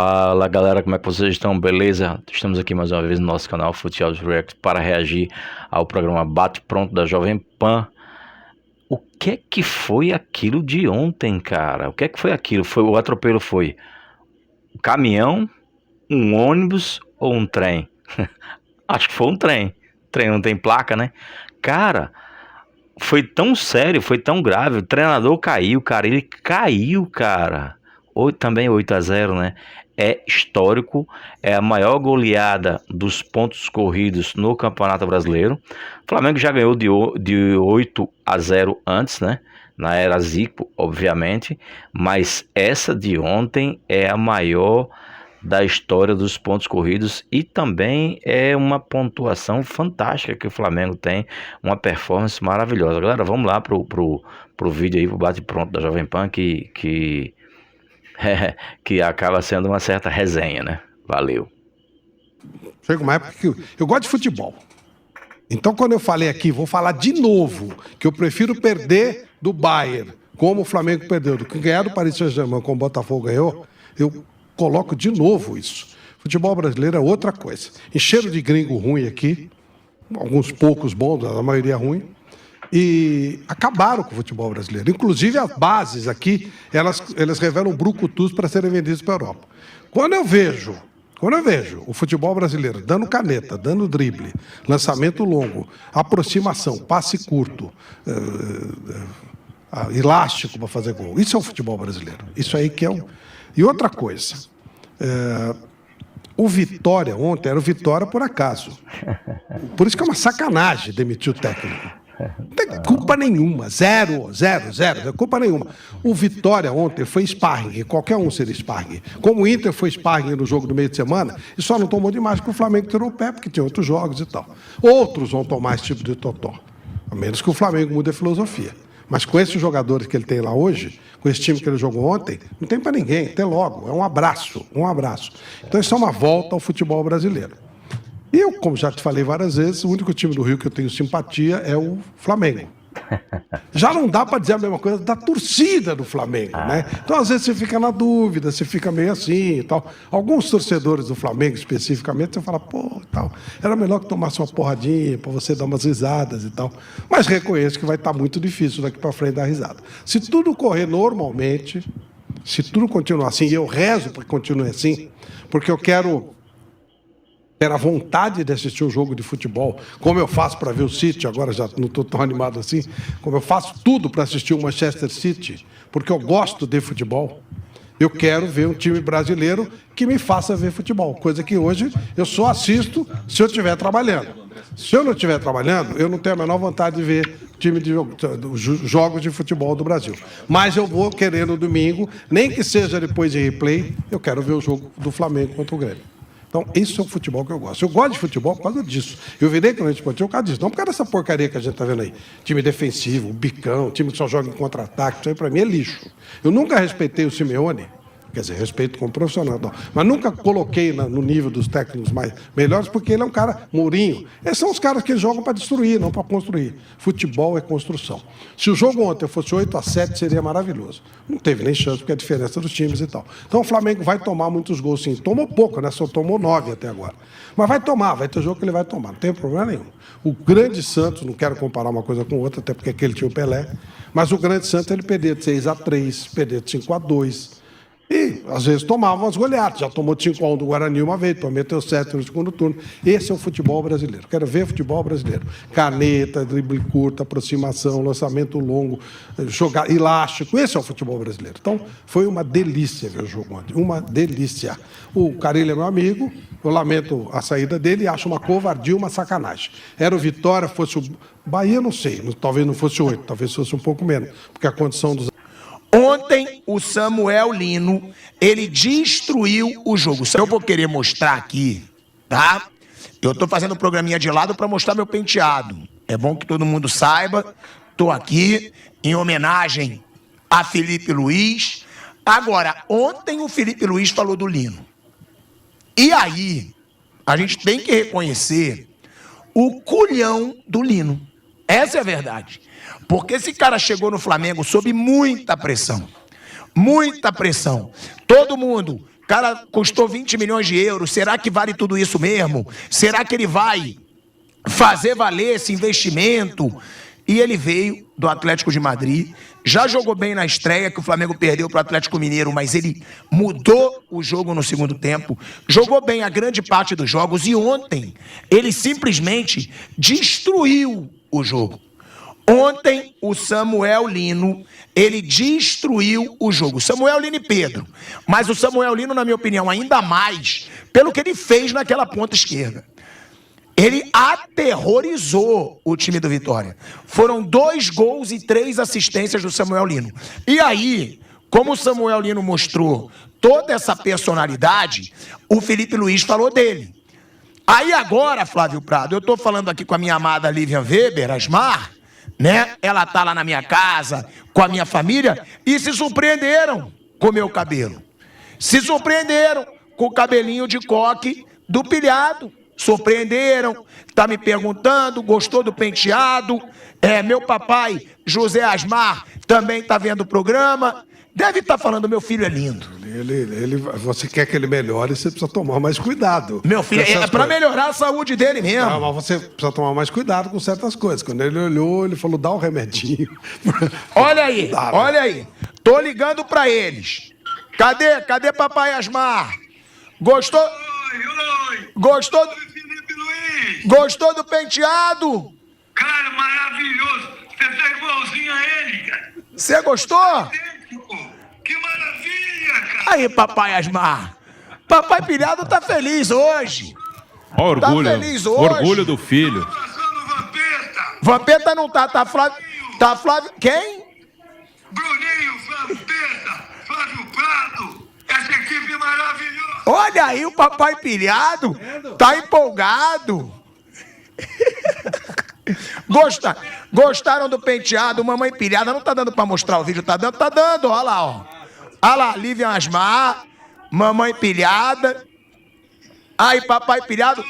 Fala galera, como é que vocês estão? Beleza? Estamos aqui mais uma vez no nosso canal Futiautos React para reagir ao programa Bate Pronto da Jovem Pan. O que é que foi aquilo de ontem, cara? O que é que foi aquilo? O atropelo foi um caminhão, um ônibus ou um trem? Acho que foi um trem. Trem não tem placa, né? Cara, foi tão sério, foi tão grave. O treinador caiu, cara. Ele caiu, cara. Também 8-0, né? É histórico, é a maior goleada dos pontos corridos no Campeonato Brasileiro. O Flamengo já ganhou de 8-0 antes, né? Na era Zico, obviamente, mas essa de ontem é a maior da história dos pontos corridos e também é uma pontuação fantástica que o Flamengo tem, uma performance maravilhosa. Galera, vamos lá pro vídeo aí, pro bate-pronto da Jovem Pan, que acaba sendo uma certa resenha, né? Valeu. Chega uma época que eu gosto de futebol. Então, quando eu falei aqui, vou falar de novo, que eu prefiro perder do Bayern, como o Flamengo perdeu, do que ganhar do Paris Saint-Germain, como o Botafogo ganhou, eu coloco de novo isso. Futebol brasileiro é outra coisa. Encheram de gringo ruim aqui, alguns poucos bons, a maioria ruim, e acabaram com o futebol brasileiro. Inclusive as bases aqui, elas revelam brucutus para serem vendidos para a Europa. Quando eu vejo o futebol brasileiro dando caneta, dando drible, lançamento longo, aproximação, passe curto, elástico para fazer gol, isso é o futebol brasileiro. Isso aí que é um... E outra coisa, o Vitória ontem era o Vitória por acaso. Por isso que é uma sacanagem demitir o técnico. Não tem culpa nenhuma, zero, culpa nenhuma. O Vitória ontem foi sparring, qualquer um seria sparring. Como o Inter foi sparring no jogo do meio de semana, e só não tomou demais porque o Flamengo tirou o pé, porque tinha outros jogos e tal. Outros vão tomar esse tipo de totó, a menos que o Flamengo mude a filosofia. Mas com esses jogadores que ele tem lá hoje, com esse time que ele jogou ontem, não tem para ninguém, até logo, é um abraço. Então isso é uma volta ao futebol brasileiro. E eu, como já te falei várias vezes, o único time do Rio que eu tenho simpatia é o Flamengo. Já não dá para dizer a mesma coisa da torcida do Flamengo, né? Então, às vezes, você fica na dúvida, você fica meio assim e tal. Alguns torcedores do Flamengo, especificamente, você fala, pô, tal, era melhor que tomasse uma porradinha para você dar umas risadas e tal. Mas reconheço que vai estar muito difícil daqui para frente dar risada. Se tudo correr normalmente, se tudo continuar assim, e eu rezo para que continue assim, porque eu quero ter a vontade de assistir um jogo de futebol, como eu faço para ver o City, agora já não estou tão animado assim, como eu faço tudo para assistir o Manchester City, porque eu gosto de futebol. Eu quero ver um time brasileiro que me faça ver futebol, coisa que hoje eu só assisto se eu estiver trabalhando. Se eu não estiver trabalhando, eu não tenho a menor vontade de ver jogos de futebol do Brasil. Mas eu vou querer no domingo, nem que seja depois de replay, eu quero ver o jogo do Flamengo contra o Grêmio. Então, esse é o futebol que eu gosto. Eu gosto de futebol por causa disso. Eu virei corrente esportivo por causa disso. Não por causa dessa porcaria que a gente está vendo aí. Time defensivo, bicão, time que só joga em contra-ataque. Isso aí, para mim, é lixo. Eu nunca respeitei o Simeone. Quer dizer, respeito como profissional. Não. Mas nunca coloquei no nível dos técnicos melhores, porque ele é um cara Mourinho. Esses são os caras que jogam para destruir, não para construir. Futebol é construção. Se o jogo ontem fosse 8-7, seria maravilhoso. Não teve nem chance, porque é a diferença dos times e tal. Então o Flamengo vai tomar muitos gols, sim. Tomou pouco, né? Só tomou 9 até agora. Mas vai tomar, vai ter jogo que ele vai tomar. Não tem problema nenhum. O grande Santos, não quero comparar uma coisa com outra, até porque aquele tinha o Pelé, mas o grande Santos ele perdia de 6-3, perdia de 5-2. E, às vezes, tomava umas goleadas. Já tomou 5-1 do Guarani uma vez, meteu 7 no segundo turno. Esse é o futebol brasileiro. Quero ver futebol brasileiro. Caneta, drible curto, aproximação, lançamento longo, jogar elástico. Esse é o futebol brasileiro. Então, foi uma delícia ver o jogo ontem. Uma delícia. O Carille é meu amigo. Eu lamento a saída dele e acho uma covardia, uma sacanagem. Era o Vitória, fosse o Bahia, não sei. Talvez não fosse 8, talvez fosse um pouco menos. Porque a condição dos... Ontem, o Samuel Lino, ele destruiu o jogo. Eu vou querer mostrar aqui, tá? Eu tô fazendo um programinha de lado para mostrar meu penteado. É bom que todo mundo saiba. Tô aqui em homenagem a Felipe Luiz. Agora, ontem o Felipe Luiz falou do Lino. E aí, a gente tem que reconhecer o culhão do Lino. Essa é a verdade. Porque esse cara chegou no Flamengo sob muita pressão. Muita pressão. Todo mundo cara custou 20 milhões de euros, será que vale tudo isso mesmo? Será que ele vai fazer valer esse investimento? E ele veio do Atlético de Madrid, já jogou bem na estreia, que o Flamengo perdeu para o Atlético Mineiro, mas ele mudou o jogo no segundo tempo, jogou bem a grande parte dos jogos, e ontem ele simplesmente destruiu o jogo. Ontem, o Samuel Lino, ele destruiu o jogo. Samuel Lino e Pedro. Mas o Samuel Lino, na minha opinião, ainda mais pelo que ele fez naquela ponta esquerda. Ele aterrorizou o time do Vitória. Foram 2 gols e 3 assistências do Samuel Lino. E aí, como o Samuel Lino mostrou toda essa personalidade, o Felipe Luiz falou dele. Aí agora, Flávio Prado, eu tô falando aqui com a minha amada Lívia Weber, Asmar, né? Ela tá lá na minha casa, com a minha família, e se surpreenderam com o meu cabelo. Se surpreenderam com o cabelinho de coque do pilhado. Surpreenderam, tá me perguntando, gostou do penteado. Meu papai, José Asmar, também tá vendo o programa. Deve estar falando, meu filho é lindo. Você quer que ele melhore, você precisa tomar mais cuidado. Meu filho, é para melhorar a saúde dele mesmo. Não, mas você precisa tomar mais cuidado com certas coisas. Quando ele olhou, ele falou, dá um remedinho. Olha aí, olha aí. Tô ligando para eles. Cadê papai Asmar? Gostou? Oi. Gostou? Felipe Luiz. Gostou do penteado? Cara, maravilhoso. Você tá igualzinho a ele, cara. Você gostou? Que maravilha, cara. Aí, papai Asmar. Papai Pilhado tá feliz hoje. Orgulho, Tá feliz hoje. orgulho do filho. Tô passando Vampeta. Vampeta não tá, tá Flávio. Tá Flávio. Quem? Bruninho, Vampeta, Flávio Prado. Essa equipe maravilhosa. Olha aí o papai Pilhado. Tá empolgado. Gostaram do penteado? Mamãe Pilhada não tá dando pra mostrar o vídeo, tá dando, olha lá, ó. Olha lá, Lívia Asmar, mamãe Pilhada. Aí, papai Pilhado.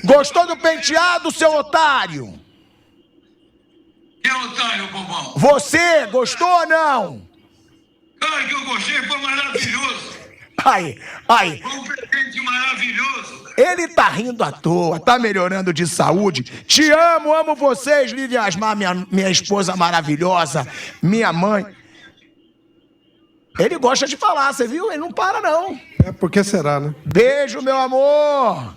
Gostou do penteado, seu otário? Que otário, bobão. Você, gostou ou não? Ai, que eu gostei, foi maravilhoso. Aí. Foi um presente maravilhoso. Ele tá rindo à toa, tá melhorando de saúde. Te amo vocês, Lívia Asmar, minha esposa maravilhosa, minha mãe. Ele gosta de falar, você viu? Ele não para, não. Por que será, né? Beijo, meu amor.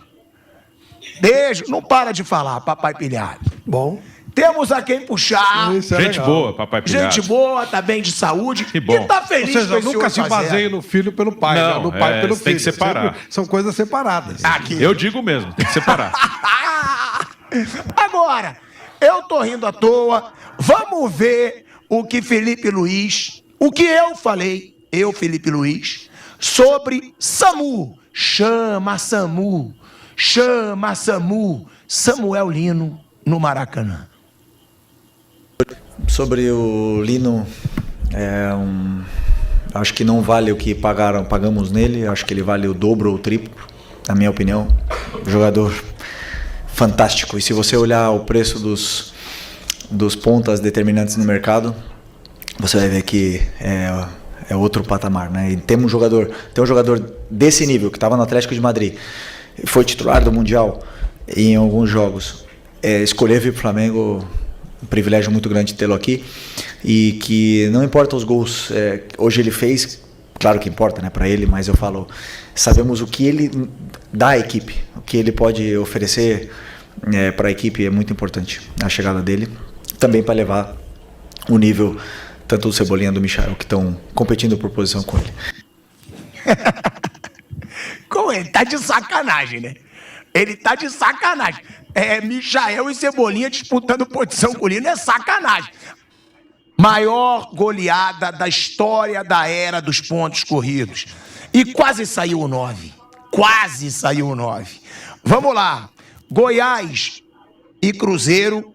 Beijo. Não para de falar, papai Pilhado. Bom. Temos a quem puxar. Isso é Gente legal. boa, papai Pilhado. Gente boa, tá bem de saúde. Que bom. E tá feliz Ou seja, com esse nunca se 8 a 0. baseia no filho pelo pai, Não, né? No pai pelo filho. tem que separar. Sempre são coisas separadas. Aqui. Eu digo mesmo, tem que separar. Agora, eu tô rindo à toa. Vamos ver o que Felipe Luiz, o que eu falei, Felipe Luiz, sobre Samu. Chama Samu. Samuel Lino no Maracanã. Sobre o Lino, acho que não vale o que pagamos nele, acho que ele vale o dobro ou o triplo, na minha opinião. Jogador fantástico. E se você olhar o preço dos pontas determinantes no mercado, você vai ver que é outro patamar, né? E tem um jogador desse nível, que estava no Atlético de Madrid, foi titular do Mundial em alguns jogos, escolher vir para o Flamengo, um privilégio muito grande tê-lo aqui, e que não importa os gols, hoje ele fez, claro que importa, né, para ele, mas eu falo, sabemos o que ele dá à equipe, o que ele pode oferecer para a equipe, é muito importante a chegada dele, também para levar o nível tanto do Cebolinha do Michael, que estão competindo por posição com ele. Com ele, tá de sacanagem, né? Ele tá de sacanagem. Michael e Cebolinha disputando posição com ele, não é sacanagem. Maior goleada da história da era dos pontos corridos. E quase saiu o 9. Quase saiu o 9. Vamos lá. Goiás e Cruzeiro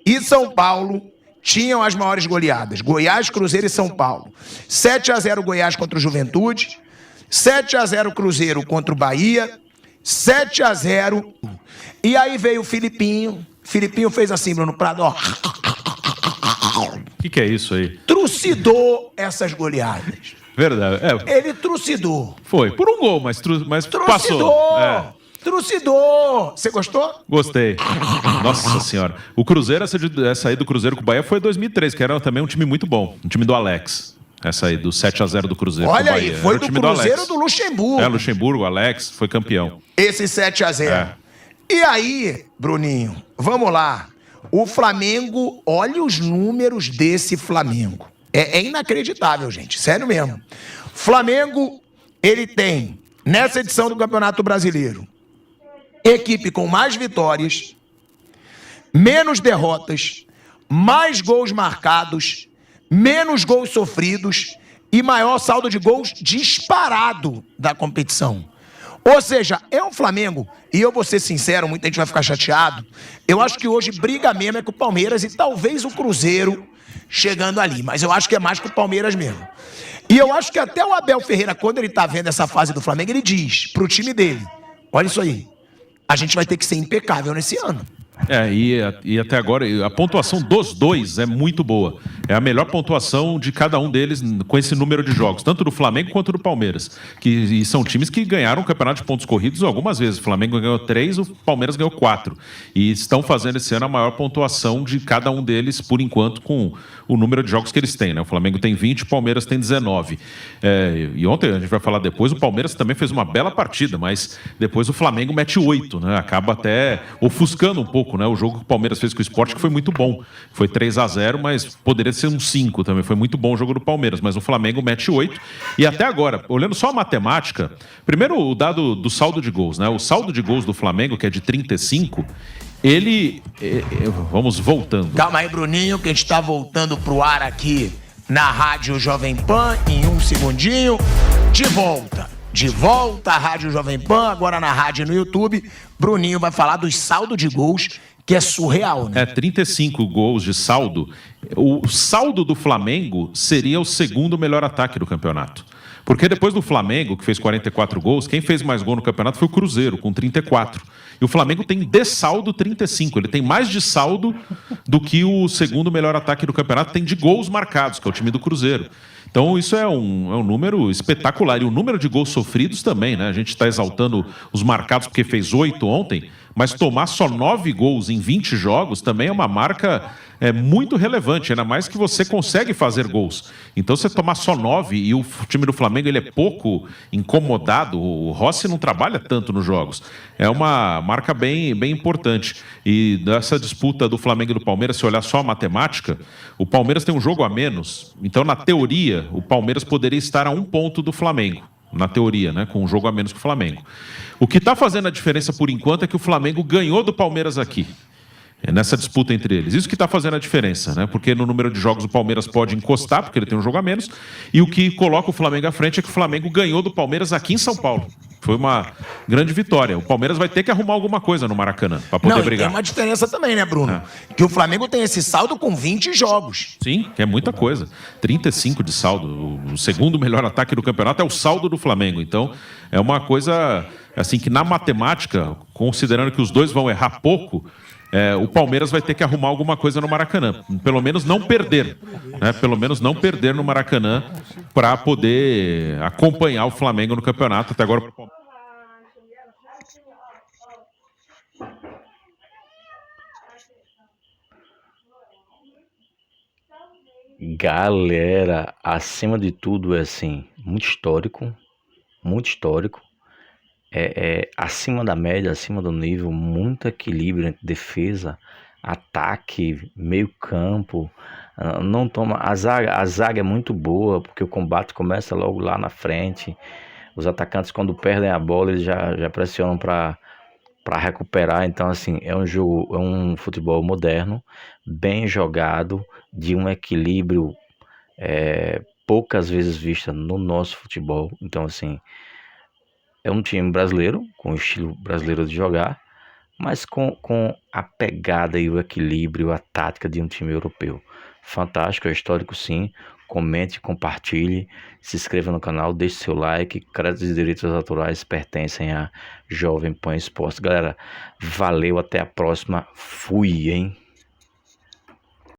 e São Paulo tinham as maiores goleadas. Goiás, Cruzeiro e São Paulo. 7-0 Goiás contra o Juventude. 7-0 Cruzeiro contra o Bahia. 7-0. E aí veio o Filipinho. Filipinho fez assim, Bruno Prado, ó. O que é isso aí? Trucidou essas goleadas. Verdade. Ele trucidou. Foi. Por um gol, mas Trucidou! passou. Trucidou! Você gostou? Gostei. Nossa senhora. O Cruzeiro, essa aí do Cruzeiro com o Bahia foi em 2003, que era também um time muito bom. Um time do Alex. Essa aí, do 7-0 do Cruzeiro com o Olha Bahia. aí, foi Era o do time Cruzeiro Alex. do Luxemburgo. Luxemburgo, Alex, foi campeão. Esse 7-0. E aí, Bruninho, vamos lá. O Flamengo, olha os números desse Flamengo. É inacreditável, gente. Sério mesmo. Flamengo, ele tem, nessa edição do Campeonato Brasileiro, equipe com mais vitórias, menos derrotas, mais gols marcados, menos gols sofridos e maior saldo de gols disparado da competição. Ou seja, é um Flamengo, e eu vou ser sincero, muita gente vai ficar chateado, eu acho que hoje briga mesmo é com o Palmeiras e talvez o Cruzeiro chegando ali, mas eu acho que é mais com o Palmeiras mesmo. E eu acho que até o Abel Ferreira, quando ele tá vendo essa fase do Flamengo, ele diz pro time dele, olha isso aí, a gente vai ter que ser impecável nesse ano. E até agora, a pontuação dos dois é muito boa. É a melhor pontuação de cada um deles com esse número de jogos, tanto do Flamengo quanto do Palmeiras. E são times que ganharam o campeonato de pontos corridos algumas vezes. O Flamengo ganhou 3, o Palmeiras ganhou 4. E estão fazendo esse ano a maior pontuação de cada um deles, por enquanto, com o número de jogos que eles têm, né? O Flamengo tem 20, o Palmeiras tem 19. E ontem, a gente vai falar depois, o Palmeiras também fez uma bela partida, mas depois o Flamengo mete 8, né? Acaba até ofuscando um pouco, né? O jogo que o Palmeiras fez com o Sport, que foi muito bom. Foi 3-0, mas poderia ser um 5 também. Foi muito bom o jogo do Palmeiras, mas o Flamengo mete 8. E até agora, olhando só a matemática, primeiro o dado do saldo de gols, né? O saldo de gols do Flamengo, que é de 35, vamos voltando. Calma aí, Bruninho, que a gente tá voltando pro ar aqui na Rádio Jovem Pan em um segundinho. De volta à Rádio Jovem Pan, agora na rádio e no YouTube. Bruninho vai falar dos saldos de gols, que é surreal, né? 35 gols de saldo. O saldo do Flamengo seria o segundo melhor ataque do campeonato. Porque depois do Flamengo, que fez 44 gols, quem fez mais gol no campeonato foi o Cruzeiro, com 34. E o Flamengo tem de saldo 35. Ele tem mais de saldo do que o segundo melhor ataque do campeonato. Tem de gols marcados, que é o time do Cruzeiro. Então isso é um número espetacular. E o número de gols sofridos também, né? A gente está exaltando os marcados porque fez 8 ontem, mas tomar só 9 gols em 20 jogos também é uma marca muito relevante, ainda mais que você consegue fazer gols. Então você tomar só 9 e o time do Flamengo ele é pouco incomodado, o Rossi não trabalha tanto nos jogos. É uma marca bem importante. E dessa disputa do Flamengo e do Palmeiras, se olhar só a matemática, o Palmeiras tem um jogo a menos. Então, na teoria, o Palmeiras poderia estar a 1 ponto do Flamengo. Na teoria, né? Com um jogo a menos que o Flamengo. O que está fazendo a diferença por enquanto é que o Flamengo ganhou do Palmeiras aqui. Nessa disputa entre eles. Isso que está fazendo a diferença, né? Porque no número de jogos o Palmeiras pode encostar, porque ele tem um jogo a menos, e o que coloca o Flamengo à frente é que o Flamengo ganhou do Palmeiras aqui em São Paulo. Foi uma grande vitória. O Palmeiras vai ter que arrumar alguma coisa no Maracanã para poder brigar. Tem uma diferença também, né, Bruno? Que o Flamengo tem esse saldo com 20 jogos. Sim, que é muita coisa. 35 de saldo. O segundo melhor ataque do campeonato é o saldo do Flamengo. Então, é uma coisa assim que na matemática, considerando que os dois vão errar pouco, o Palmeiras vai ter que arrumar alguma coisa no Maracanã. Pelo menos não perder. Né? Pelo menos não perder no Maracanã para poder acompanhar o Flamengo no campeonato. Até agora. Galera, acima de tudo é assim, muito histórico, acima da média, acima do nível, muito equilíbrio entre defesa, ataque, meio campo, não toma, a zaga é muito boa, porque o combate começa logo lá na frente, os atacantes quando perdem a bola eles já pressionam para recuperar, então assim, é um futebol moderno, bem jogado, de um equilíbrio poucas vezes vista no nosso futebol, então assim, é um time brasileiro, com o estilo brasileiro de jogar, mas com a pegada e o equilíbrio, a tática de um time europeu. Fantástico, é histórico sim. Comente, compartilhe, se inscreva no canal, deixe seu like. Créditos e direitos autorais pertencem a Jovem Pan Esportes. Galera, valeu, até a próxima. Fui, hein?